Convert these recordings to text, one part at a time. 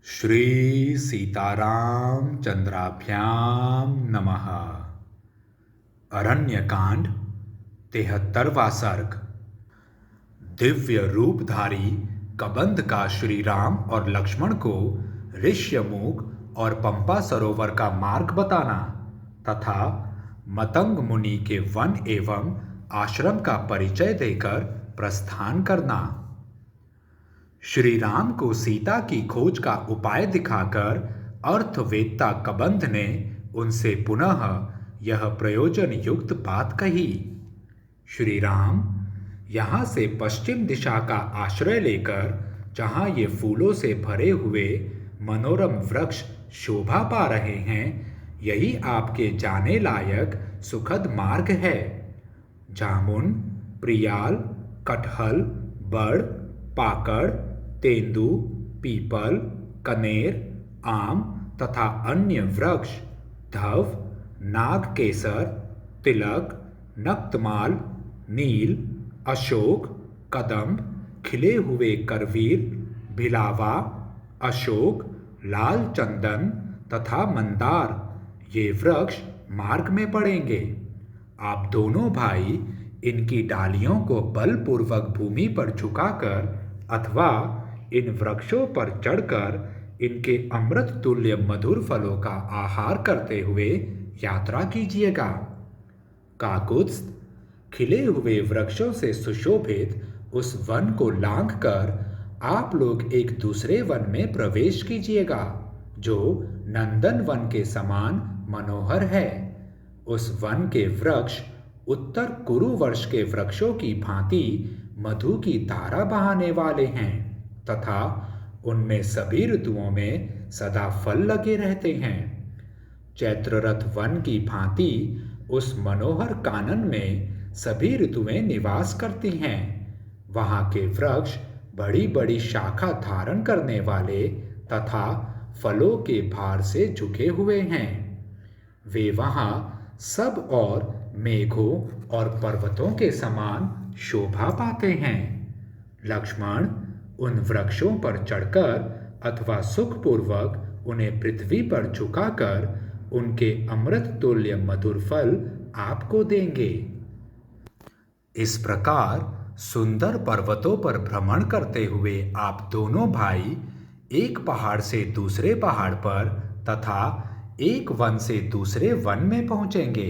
श्री सीताराम चंद्राभ्याम नमः। अरण्यकांड 73वां सर्ग। दिव्य रूपधारी कबंध का श्री राम और लक्ष्मण को ऋष्यमुख और पंपा सरोवर का मार्ग बताना तथा मतंग मुनि के वन एवं आश्रम का परिचय देकर प्रस्थान करना। श्री राम को सीता की खोज का उपाय दिखाकर अर्थवेत्ता कबंध ने उनसे पुनः यह प्रयोजन युक्त बात कही। श्री राम यहाँ से पश्चिम दिशा का आश्रय लेकर जहाँ ये फूलों से भरे हुए मनोरम वृक्ष शोभा पा रहे हैं, यही आपके जाने लायक सुखद मार्ग है। जामुन, प्रियाल, कटहल, बड़, पाकड़, तेंदु, पीपल, कनेर, आम तथा अन्य वृक्ष, धव, नागकेसर, तिलक, नक्तमाल, नील, अशोक, कदम्ब, खिले हुए करवीर, भिलावा, अशोक, लाल चंदन तथा मंदार, ये वृक्ष मार्ग में पड़ेंगे। आप दोनों भाई इनकी डालियों को बलपूर्वक भूमि पर झुकाकर अथवा इन वृक्षों पर चढ़कर इनके अमृत तुल्य मधुर फलों का आहार करते हुए यात्रा कीजिएगा। काकुत्स्थ खिले हुए वृक्षों से सुशोभित उस वन को लांघकर आप लोग एक दूसरे वन में प्रवेश कीजिएगा, जो नंदन वन के समान मनोहर है। उस वन के वृक्ष उत्तर कुरु वर्ष के वृक्षों की भांति मधु की धारा बहाने वाले हैं तथा उनमें सभी ऋतुओं में सदा फल लगे रहते हैं। चैत्ररथ वन की भांति उस मनोहर कानन में सभी ऋतुएं निवास करती हैं। वहाँ के वृक्ष बड़ी बड़ी शाखा धारण करने वाले तथा फलों के भार से झुके हुए हैं। वे वहाँ सब और मेघों और पर्वतों के समान शोभा पाते हैं। लक्ष्मण उन वृक्षों पर चढ़कर अथवा सुखपूर्वक उन्हें पृथ्वी पर झुकाकर उनके अमृत तुल्य मधुर फल आपको देंगे। इस प्रकार सुंदर पर्वतों पर भ्रमण करते हुए आप दोनों भाई एक पहाड़ से दूसरे पहाड़ पर तथा एक वन से दूसरे वन में पहुंचेंगे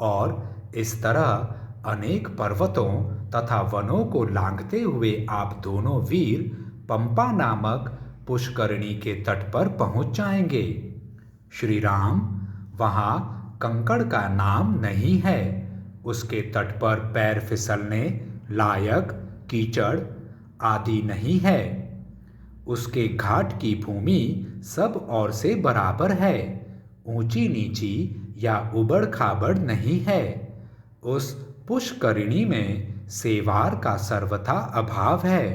और इस तरह अनेक पर्वतों तथा वनों को लांघते हुए आप दोनों वीर पंपा नामक पुष्करणी के तट पर पहुंच जाएंगे। श्री राम वहां कंकड़ का नाम नहीं है। उसके तट पर पैर फिसलने लायक कीचड़ आदि नहीं है। उसके घाट की भूमि सब ओर से बराबर है, ऊंची नीची या उबड़ खाबड़ नहीं है। उस पुष्करिणी में सेवार का सर्वथा अभाव है।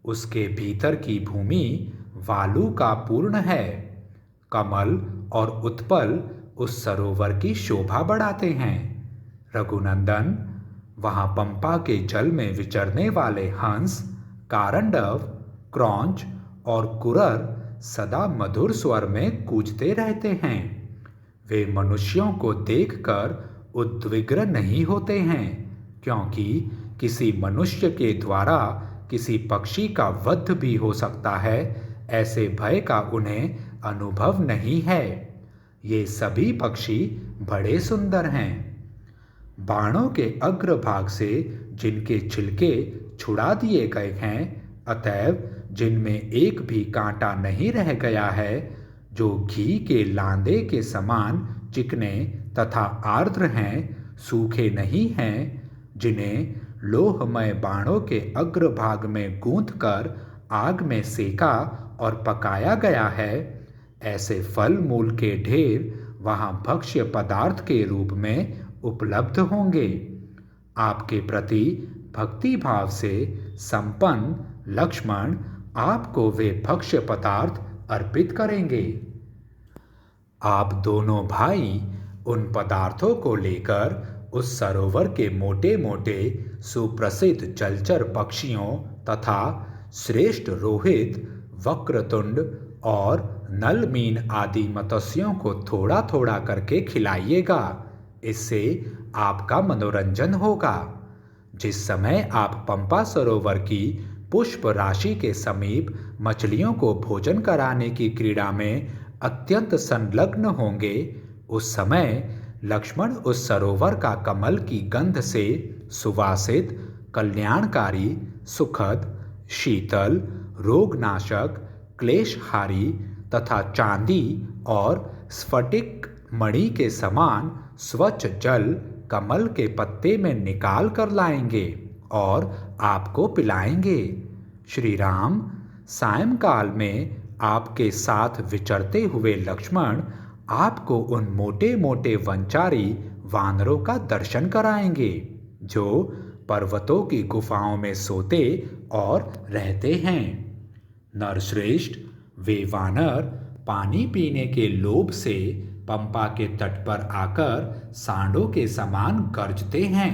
उसके भीतर की भूमि वालू का पूर्ण है। कमल और उत्पल उस सरोवर की शोभा बढ़ाते हैं। रघुनंदन वहाँ पंपा के जल में विचरने वाले हंस, कारंडव, क्रौंच और कुरर सदा मधुर स्वर में कूजते रहते हैं। वे मनुष्यों को देखकर उद्विग्न नहीं होते हैं, क्योंकि किसी मनुष्य के द्वारा किसी पक्षी का वध भी हो सकता है, ऐसे भय का उन्हें अनुभव नहीं है। ये सभी पक्षी बड़े सुंदर हैं। बाणों के अग्रभाग से जिनके छिलके छुड़ा दिए गए हैं, अतएव जिनमें एक भी कांटा नहीं रह गया है, जो घी के लांदे के समान चिकने तथा आर्द्र हैं, सूखे नहीं हैं, जिन्हें लोहमय बाणों के अग्रभाग में गूंथकर आग में सेका और पकाया गया है, ऐसे फल मूल के ढेर वहाँ भक्ष्य पदार्थ के रूप में उपलब्ध होंगे। आपके प्रति भक्ति भाव से संपन्न लक्ष्मण आपको वे भक्ष्य पदार्थ अर्पित करेंगे। आप दोनों भाई उन पदार्थों को लेकर उस सरोवर के मोटे मोटे सुप्रसिद्ध जलचर पक्षियों तथा श्रेष्ठ रोहित, वक्रतुंड और नल मीन आदि मत्स्यों को थोड़ा थोड़ा करके खिलाइएगा। इससे आपका मनोरंजन होगा। जिस समय आप पंपा सरोवर की पुष्प राशि के समीप मछलियों को भोजन कराने की क्रीड़ा में अत्यंत संलग्न होंगे, उस समय लक्ष्मण उस सरोवर का कमल की गंध से सुवासित, कल्याणकारी, सुखद, शीतल, रोगनाशक, क्लेशहारी तथा चांदी और स्फटिक मणि के समान स्वच्छ जल कमल के पत्ते में निकाल कर लाएंगे और आपको पिलाएंगे। श्री राम सायंकाल में आपके साथ विचरते हुए लक्ष्मण आपको उन मोटे मोटे वनचारी वानरों का दर्शन कराएंगे जो पर्वतों की गुफाओं में सोते और रहते हैं। नरश्रेष्ठ, वे वानर पानी पीने के लोभ से पंपा के तट पर आकर सांडों के समान गरजते हैं।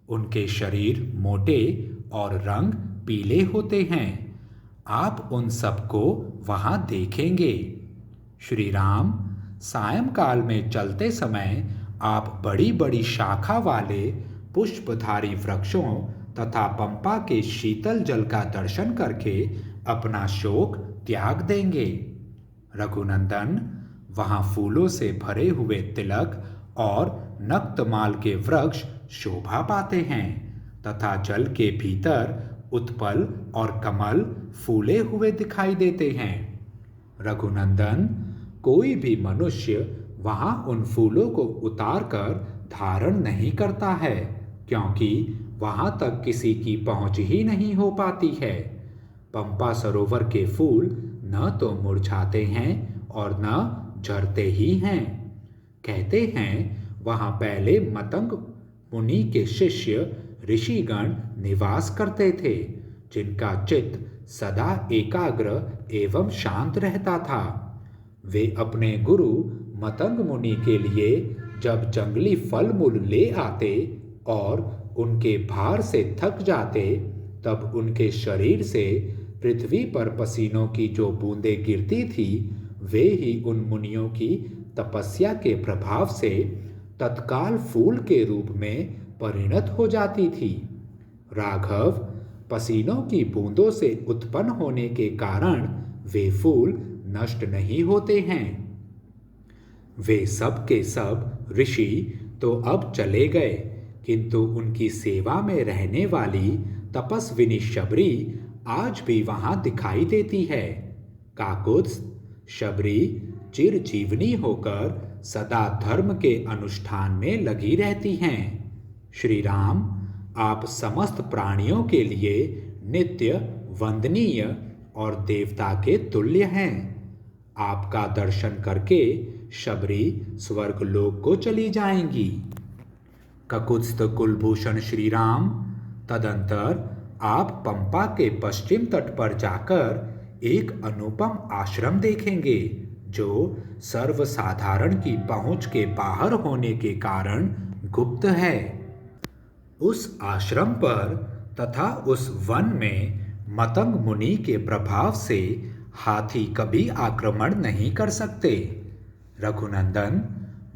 उनके शरीर मोटे और रंग पीले होते हैं। आप उन सबको वहां देखेंगे। श्री राम सायंकाल में चलते समय आप बड़ी बड़ी शाखा वाले पुष्पधारी वृक्षों तथा पंपा के शीतल जल का दर्शन करके अपना शोक त्याग देंगे। रघुनंदन, वहां फूलों से भरे हुए तिलक और नक्तमाल के वृक्ष शोभा पाते हैं तथा जल के भीतर उत्पल और कमल फूले हुए दिखाई देते हैं। रघुनंदन, कोई भी मनुष्य वहां उन फूलों को उतार कर धारण नहीं करता है, क्योंकि वहां तक किसी की पहुंच ही नहीं हो पाती है। पंपा सरोवर के फूल न तो मुरझाते हैं और न झरते ही हैं। कहते हैं वहां पहले मतंग मुनि के शिष्य ऋषिगण निवास करते थे, जिनका चित्त सदा एकाग्र एवं शांत रहता था। वे अपने गुरु मतंग मुनि के लिए जब जंगली फल मूल ले आते और उनके भार से थक जाते, तब उनके शरीर से पृथ्वी पर पसीनों की जो बूंदें गिरती थी, वे ही उन मुनियों की तपस्या के प्रभाव से तत्काल फूल के रूप में परिणत हो जाती थी। राघव, पसीनों की बूंदों से उत्पन्न होने के कारण वे फूल नष्ट नहीं होते हैं। वे सब के सब ऋषि तो अब चले गए, किंतु उनकी सेवा में रहने वाली तपस्विनी शबरी आज भी वहां दिखाई देती है। काकुत्स, शबरी चिरजीवनी होकर सदा धर्म के अनुष्ठान में लगी रहती हैं। श्री राम, आप समस्त प्राणियों के लिए नित्य वंदनीय और देवता के तुल्य हैं। आपका दर्शन करके शबरी स्वर्गलोक को चली जाएंगी। ककुत्स्थ कुलभूषण श्री राम, तदंतर आप पंपा के पश्चिम तट पर जाकर एक अनुपम आश्रम देखेंगे, जो सर्वसाधारण की पहुंच के बाहर होने के कारण गुप्त है। उस आश्रम पर तथा उस वन में मतंग मुनि के प्रभाव से हाथी कभी आक्रमण नहीं कर सकते। रघुनंदन,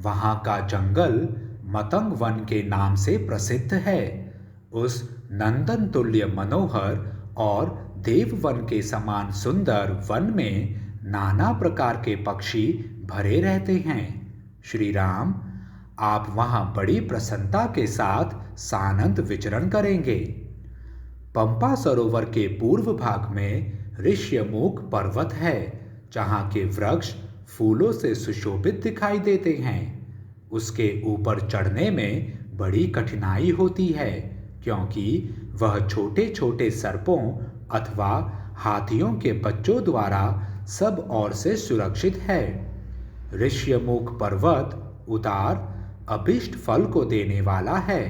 वहां का जंगल मतंग वन के नाम से प्रसिद्ध है। उस नंदन तुल्य मनोहर और देववन के समान सुंदर वन में नाना प्रकार के पक्षी भरे रहते हैं। श्री राम, आप वहां बड़ी प्रसन्नता के साथ सानंद विचरण करेंगे। पंपा सरोवर के पूर्व भाग में ऋष्यमुख पर्वत है, जहां के वृक्ष फूलों से सुशोभित दिखाई देते हैं। उसके ऊपर चढ़ने में बड़ी कठिनाई होती है, क्योंकि वह छोटे छोटे सर्पों अथवा हाथियों के बच्चों द्वारा सब ओर से सुरक्षित है। ऋष्यमुख पर्वत उदार अभिष्ट फल को देने वाला है।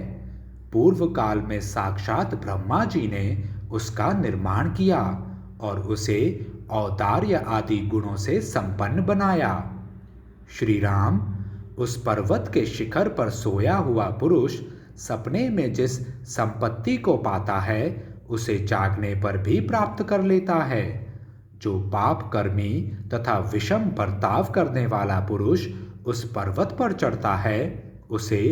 पूर्व काल में साक्षात ब्रह्मा जी ने उसका निर्माण किया और उसे औदार्य आदि गुणों से संपन्न बनाया। श्री राम, उस पर्वत के शिखर पर सोया हुआ पुरुष सपने में जिस संपत्ति को पाता है, उसे जागने पर भी प्राप्त कर लेता है। जो पाप कर्मी तथा विषम बर्ताव करने वाला पुरुष उस पर्वत पर चढ़ता है, उसे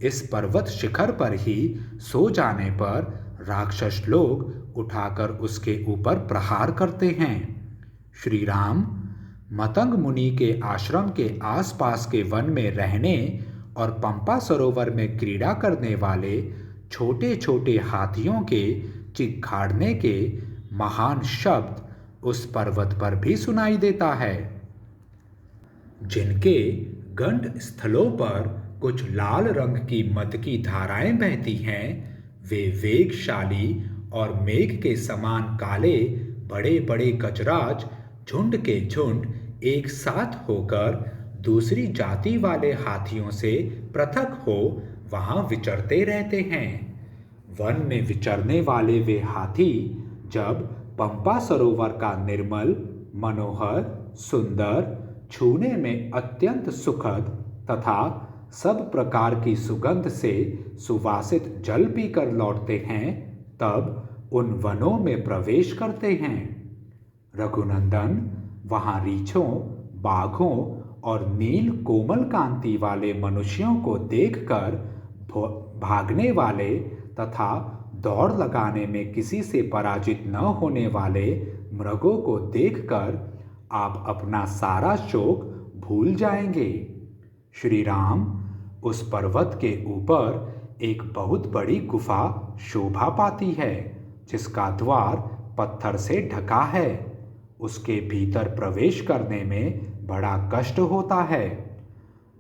इस पर्वत शिखर पर ही सो जाने पर राक्षस लोग उठाकर उसके ऊपर प्रहार करते हैं। श्री राम मतंग मुनि के आश्रम के आसपास के वन में रहने और पंपा सरोवर में क्रीड़ा करने वाले छोटे छोटे हाथियों के चिघाड़ने के महान शब्द उस पर्वत पर भी सुनाई देता है। जिनके गंड स्थलों पर कुछ लाल रंग की मद की धाराएं बहती हैं, वे वेगशाली और मेघ के समान काले बड़े बड़े गजराज झुंड के झुंड एक साथ होकर दूसरी जाति वाले हाथियों से पृथक हो वहां विचरते रहते हैं। वन में विचरने वाले वे हाथी जब पंपा सरोवर का निर्मल, मनोहर, सुंदर, छूने में अत्यंत सुखद तथा सब प्रकार की सुगंध से सुवासित जल पीकर लौटते हैं, तब उन वनों में प्रवेश करते हैं। रघुनंदन वहां रीछों, बाघों और नील कोमल कांति वाले मनुष्यों को देखकर भागने वाले तथा दौड़ लगाने में किसी से पराजित न होने वाले मृगों को देखकर आप अपना सारा शोक भूल जाएंगे। श्री राम उस पर्वत के ऊपर एक बहुत बड़ी गुफा शोभा पाती है, जिसका द्वार पत्थर से ढका है। उसके भीतर प्रवेश करने में बड़ा कष्ट होता है।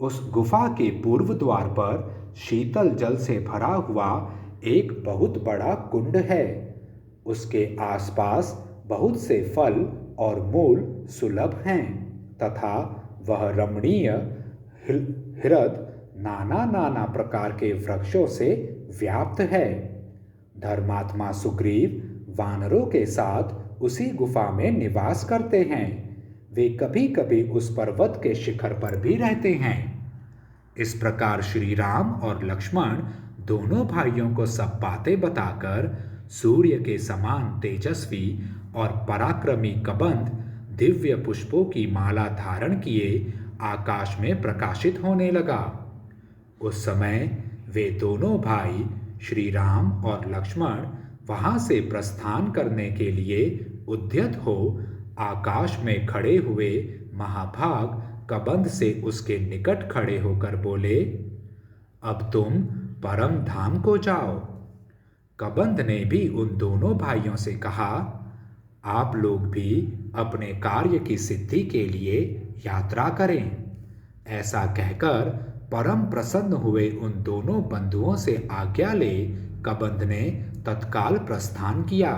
उस गुफा के पूर्व द्वार पर शीतल जल से भरा हुआ एक बहुत बड़ा कुंड है। उसके आसपास बहुत से फल और मूल सुलभ हैं तथा वह रमणीय हृद नाना नाना प्रकार के वृक्षों से व्याप्त है। धर्मात्मा सुग्रीव वानरों के साथ उसी गुफा में निवास करते हैं। वे कभी कभी उस पर्वत के शिखर पर भी रहते हैं। इस प्रकार श्री राम और लक्ष्मण दोनों भाइयों को सब बातें बताकर सूर्य के समान तेजस्वी और पराक्रमी कबंध दिव्य पुष्पों की माला धारण किए आकाश में प्रकाशित होने लगा। उस समय वे दोनों भाई श्री राम और लक्ष्मण वहां से प्रस्थान करने के लिए उद्यत हो आकाश में खड़े हुए महाभाग कबंध से उसके निकट खड़े होकर बोले, अब तुम परम धाम को जाओ। कबंध ने भी उन दोनों भाइयों से कहा, आप लोग भी अपने कार्य की सिद्धि के लिए यात्रा करें। ऐसा कहकर परम प्रसन्न हुए उन दोनों बंधुओं से आज्ञा ले कबंध ने तत्काल प्रस्थान किया।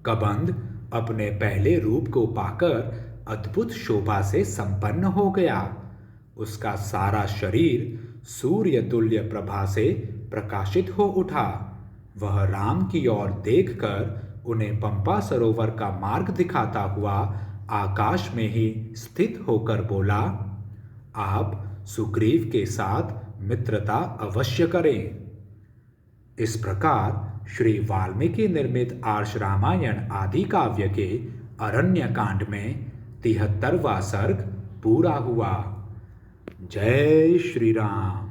कबंध अपने पहले रूप को पाकर अद्भुत शोभा से संपन्न हो गया। उसका सारा शरीर सूर्य तुल्य प्रभा से प्रकाशित हो उठा। वह राम की ओर देखकर उन्हें पंपा सरोवर का मार्ग दिखाता हुआ आकाश में ही स्थित होकर बोला, आप सुग्रीव के साथ मित्रता अवश्य करें। इस प्रकार श्री वाल्मीकि निर्मित आर्ष रामायण आदि काव्य के अरण्य कांड में 73वां सर्ग पूरा हुआ। जय श्री राम।